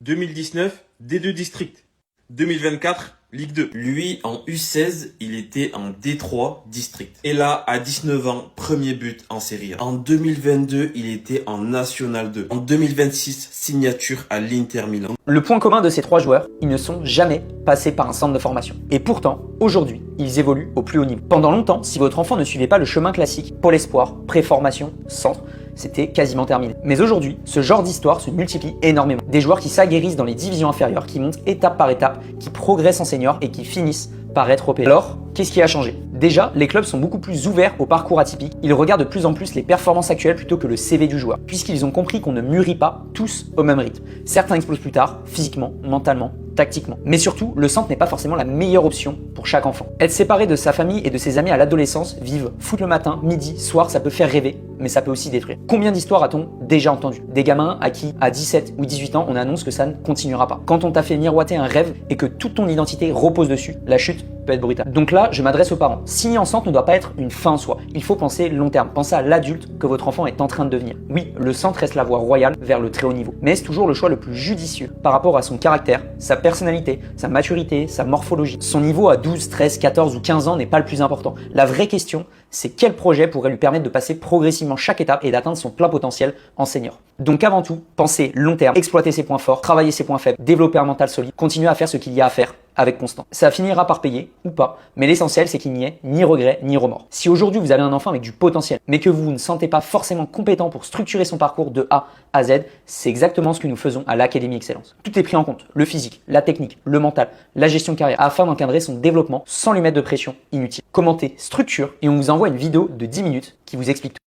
2019, D2 District. 2024, Ligue 2. Lui, en U16, il était en D3 District. Et là, à 19 ans, premier but en Serie A. En 2022, il était en National 2. En 2026, signature à l'Inter Milan. Le point commun de ces trois joueurs, ils ne sont jamais passés par un centre de formation. Et pourtant, aujourd'hui, ils évoluent au plus haut niveau. Pendant longtemps, si votre enfant ne suivait pas le chemin classique, Pôle Espoir, préformation, centre, c'était quasiment terminé. Mais aujourd'hui, ce genre d'histoire se multiplie énormément. Des joueurs qui s'aguerrissent dans les divisions inférieures, qui montent étape par étape, qui progressent en senior et qui finissent par être opérés. Alors, qu'est-ce qui a changé? Déjà, les clubs sont beaucoup plus ouverts au parcours atypique. Ils regardent de plus en plus les performances actuelles plutôt que le CV du joueur, puisqu'ils ont compris qu'on ne mûrit pas tous au même rythme. Certains explosent plus tard, physiquement, mentalement, tactiquement. Mais surtout, le centre n'est pas forcément la meilleure option pour chaque enfant. Être séparé de sa famille et de ses amis à l'adolescence, vivre foot le matin, midi, soir, ça peut faire rêver, mais ça peut aussi détruire. Combien d'histoires a-t-on déjà entendu? Des gamins à qui, à 17 ou 18 ans, on annonce que ça ne continuera pas. Quand on t'a fait miroiter un rêve et que toute ton identité repose dessus, la chute peut être brutale. Donc là, je m'adresse aux parents. Signer en centre ne doit pas être une fin en soi. Il faut penser long terme. Pensez à l'adulte que votre enfant est en train de devenir. Oui, le centre reste la voie royale vers le très haut niveau. Mais est-ce toujours le choix le plus judicieux par rapport à son caractère, sa personnalité, sa maturité, sa morphologie? Son niveau à 12, 13, 14 ou 15 ans n'est pas le plus important. La vraie question, c'est quel projet pourrait lui permettre de passer progressivement chaque étape et d'atteindre son plein potentiel en senior. Donc avant tout, pensez long terme, exploiter ses points forts, travailler ses points faibles, développer un mental solide, continuer à faire ce qu'il y a à faire avec constance. Ça finira par payer ou pas, mais l'essentiel c'est qu'il n'y ait ni regret ni remords. Si aujourd'hui vous avez un enfant avec du potentiel, mais que vous ne sentez pas forcément compétent pour structurer son parcours de A à Z, c'est exactement ce que nous faisons à l'Académie Excellence. Tout est pris en compte, le physique, la technique, le mental, la gestion de carrière, afin d'encadrer son développement sans lui mettre de pression inutile. Commentez structure et on vous envoie une vidéo de 10 minutes qui vous explique tout.